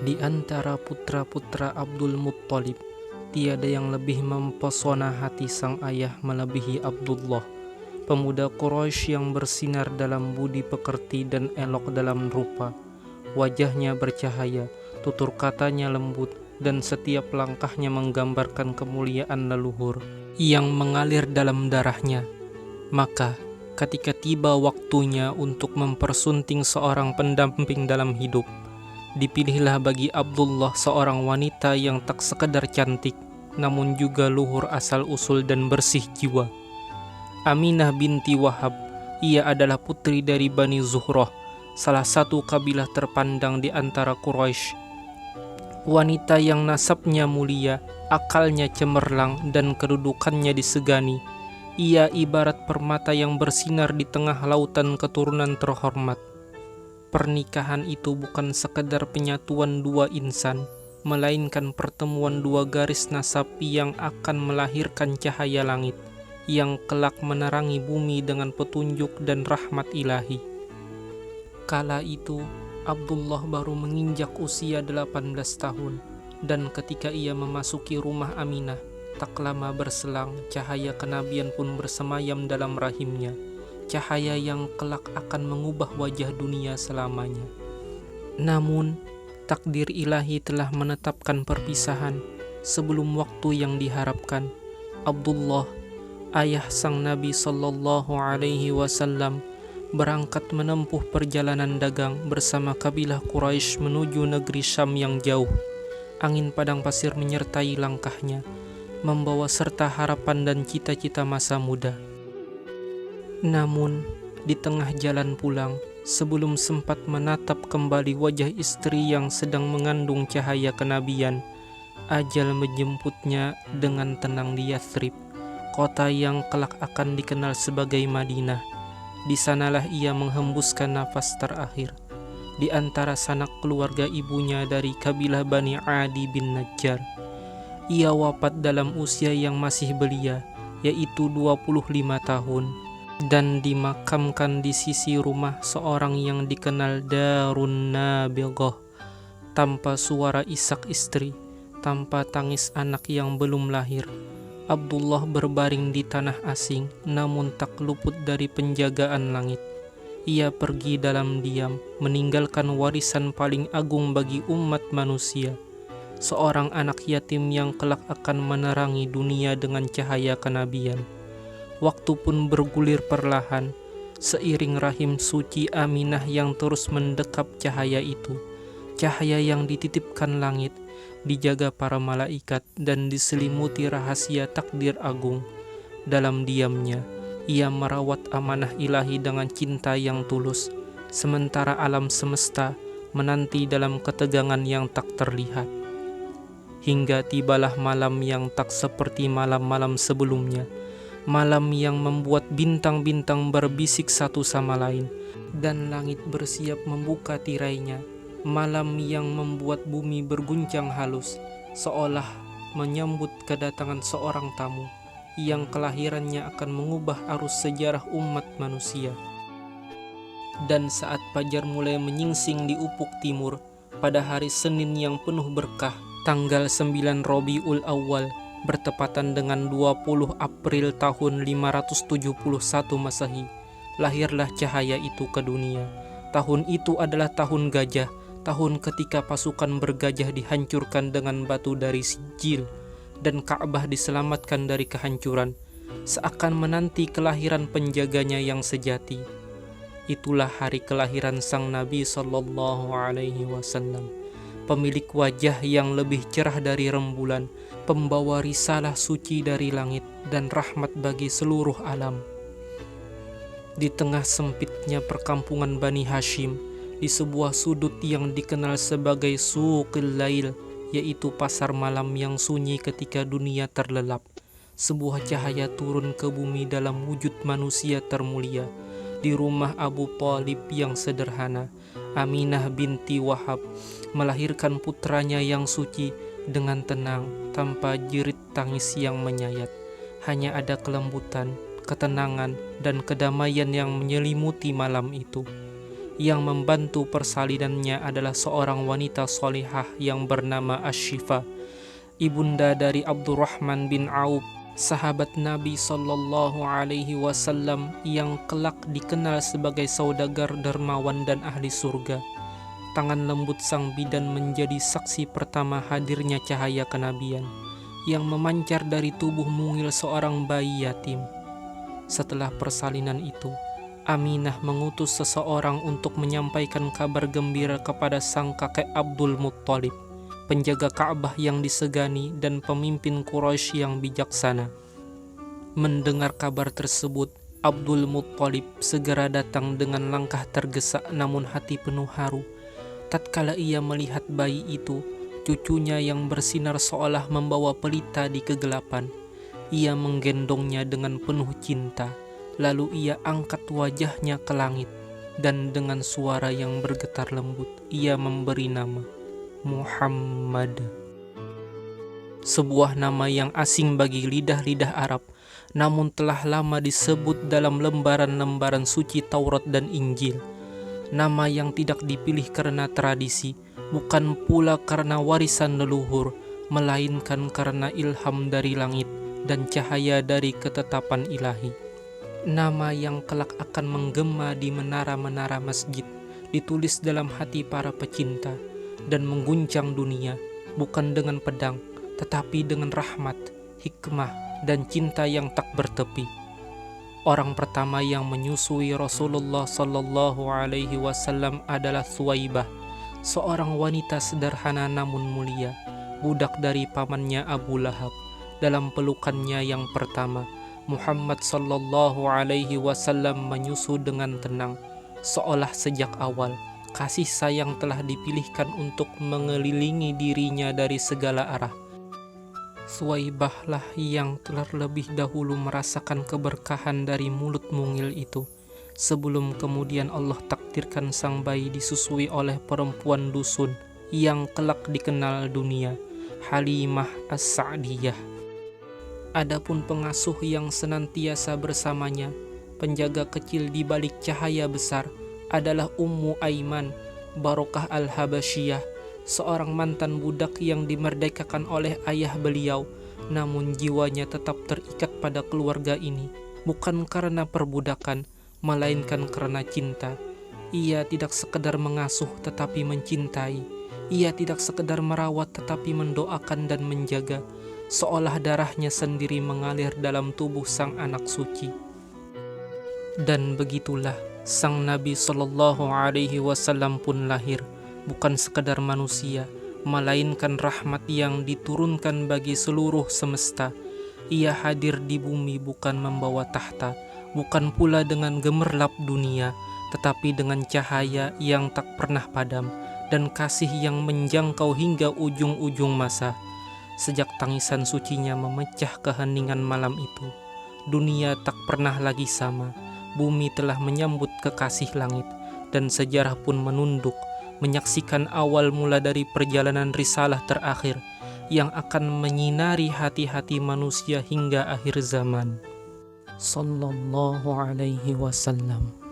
Di antara putra-putra Abdul Muttalib, tiada yang lebih mempesona hati sang ayah melebihi Abdullah, pemuda Quraisy yang bersinar dalam budi pekerti dan elok dalam rupa. Wajahnya bercahaya, tutur katanya lembut, dan setiap langkahnya menggambarkan kemuliaan leluhur yang mengalir dalam darahnya. Maka, ketika tiba waktunya untuk mempersunting seorang pendamping dalam hidup, dipilihlah bagi Abdullah seorang wanita yang tak sekedar cantik, namun juga luhur asal-usul dan bersih jiwa. Aminah binti Wahab, ia adalah putri dari Bani Zuhrah, salah satu kabilah terpandang di antara Quraisy. Wanita yang nasabnya mulia, akalnya cemerlang, dan kedudukannya disegani. Ia ibarat permata yang bersinar di tengah lautan keturunan terhormat. Pernikahan itu bukan sekedar penyatuan dua insan, melainkan pertemuan dua garis nasab yang akan melahirkan cahaya langit, yang kelak menerangi bumi dengan petunjuk dan rahmat ilahi. Kala itu, Abdullah baru menginjak usia 18 tahun, dan ketika ia memasuki rumah Aminah, tak lama berselang, cahaya kenabian pun bersemayam dalam rahimnya. Cahaya yang kelak akan mengubah wajah dunia selamanya. Namun, takdir ilahi telah menetapkan perpisahan sebelum waktu yang diharapkan. Abdullah, ayah sang Nabi Sallallahu Alaihi Wasallam, berangkat menempuh perjalanan dagang bersama kabilah Quraisy menuju negeri Syam yang jauh. Angin padang pasir menyertai langkahnya, membawa serta harapan dan cita-cita masa muda. Namun, di tengah jalan pulang, sebelum sempat menatap kembali wajah istri yang sedang mengandung cahaya kenabian, ajal menjemputnya dengan tenang di Yathrib, kota yang kelak akan dikenal sebagai Madinah. Di sanalah ia menghembuskan nafas terakhir, di antara sanak keluarga ibunya dari kabilah Bani Adi bin Najjar. Ia wafat dalam usia yang masih belia, yaitu 25 tahun. Dan dimakamkan di sisi rumah seorang yang dikenal Darun Nabighah, tanpa suara isak istri, tanpa tangis anak yang belum lahir. Abdullah berbaring di tanah asing, namun tak luput dari penjagaan langit. Ia pergi dalam diam, meninggalkan warisan paling agung bagi umat manusia, seorang anak yatim yang kelak akan menerangi dunia dengan cahaya kenabian. Waktu pun bergulir perlahan, seiring rahim suci Aminah yang terus mendekap cahaya itu. Cahaya yang dititipkan langit, dijaga para malaikat, dan diselimuti rahasia takdir agung. Dalam diamnya, ia merawat amanah ilahi dengan cinta yang tulus, sementara alam semesta menanti dalam ketegangan yang tak terlihat. Hingga tibalah malam yang tak seperti malam-malam sebelumnya, malam yang membuat bintang-bintang berbisik satu sama lain, dan langit bersiap membuka tirainya. Malam yang membuat bumi berguncang halus, seolah menyambut kedatangan seorang tamu, yang kelahirannya akan mengubah arus sejarah umat manusia. Dan saat fajar mulai menyingsing di ufuk timur, pada hari Senin yang penuh berkah, tanggal 9 Rabiul Awal, bertepatan dengan 20 April tahun 571 Masehi, lahirlah cahaya itu ke dunia. Tahun itu adalah tahun gajah, tahun ketika pasukan bergajah dihancurkan dengan batu dari Sijil, dan Ka'bah diselamatkan dari kehancuran, seakan menanti kelahiran penjaganya yang sejati. Itulah hari kelahiran sang Nabi Sallallahu Alaihi Wasallam, pemilik wajah yang lebih cerah dari rembulan, pembawa risalah suci dari langit dan rahmat bagi seluruh alam. Di tengah sempitnya perkampungan Bani Hashim, di sebuah sudut yang dikenal sebagai Suqil Lail, yaitu pasar malam yang sunyi ketika dunia terlelap, sebuah cahaya turun ke bumi dalam wujud manusia termulia. Di rumah Abu Thalib yang sederhana, Aminah binti Wahab melahirkan putranya yang suci dengan tenang, tanpa jerit tangis yang menyayat. Hanya ada kelembutan, ketenangan, dan kedamaian yang menyelimuti malam itu. Yang membantu persalinannya adalah seorang wanita solihah yang bernama Asy-Syifa, ibunda dari Abdurrahman bin Auf, sahabat Nabi Sallallahu Alaihi Wasallam yang kelak dikenal sebagai saudagar dermawan dan ahli surga. Tangan lembut sang bidan menjadi saksi pertama hadirnya cahaya kenabian yang memancar dari tubuh mungil seorang bayi yatim. Setelah persalinan itu, Aminah mengutus seseorang untuk menyampaikan kabar gembira kepada sang kakek Abdul Muttalib, penjaga Ka'bah yang disegani dan pemimpin Quraisy yang bijaksana. Mendengar kabar tersebut, Abdul Muttalib segera datang dengan langkah tergesa namun hati penuh haru. Tatkala ia melihat bayi itu, cucunya yang bersinar seolah membawa pelita di kegelapan, ia menggendongnya dengan penuh cinta. Lalu ia angkat wajahnya ke langit, dan dengan suara yang bergetar lembut, ia memberi nama Muhammad. Sebuah nama yang asing bagi lidah-lidah Arab, namun telah lama disebut dalam lembaran-lembaran suci Taurat dan Injil. Nama yang tidak dipilih karena tradisi, bukan pula karena warisan leluhur, melainkan karena ilham dari langit dan cahaya dari ketetapan ilahi. Nama yang kelak akan menggema di menara-menara masjid, ditulis dalam hati para pecinta, dan mengguncang dunia, bukan dengan pedang, tetapi dengan rahmat, hikmah, dan cinta yang tak bertepi. Orang pertama yang menyusui Rasulullah Sallallahu Alaihi Wasallam adalah Thuwaibah, seorang wanita sederhana namun mulia, budak dari pamannya Abu Lahab. Dalam pelukannya yang pertama, Muhammad Sallallahu Alaihi Wasallam menyusu dengan tenang, seolah sejak awal kasih sayang telah dipilihkan untuk mengelilingi dirinya dari segala arah. Thuwaibah lah yang terlebih dahulu merasakan keberkahan dari mulut mungil itu, sebelum kemudian Allah takdirkan sang bayi disusui oleh perempuan dusun yang kelak dikenal dunia, Halimah As-Sa'diyah. Adapun pengasuh yang senantiasa bersamanya, penjaga kecil di balik cahaya besar, adalah Ummu Aiman, Barokah Al-Habasyiyah, seorang mantan budak yang dimerdekakan oleh ayah beliau, namun jiwanya tetap terikat pada keluarga ini, bukan karena perbudakan, melainkan karena cinta. Ia tidak sekedar mengasuh tetapi mencintai. Ia tidak sekedar merawat tetapi mendoakan dan menjaga, seolah darahnya sendiri mengalir dalam tubuh sang anak suci. Dan begitulah sang Nabi Sallallahu Alaihi Wasallam pun lahir, bukan sekedar manusia, melainkan rahmat yang diturunkan bagi seluruh semesta. Ia hadir di bumi bukan membawa tahta, bukan pula dengan gemerlap dunia, tetapi dengan cahaya yang tak pernah padam dan kasih yang menjangkau hingga ujung-ujung masa. Sejak tangisan sucinya memecah keheningan malam itu, dunia tak pernah lagi sama. Bumi telah menyambut kekasih langit, dan sejarah pun menunduk, menyaksikan awal mula dari perjalanan risalah terakhir yang akan menyinari hati-hati manusia hingga akhir zaman. Sallallahu Alaihi Wasallam.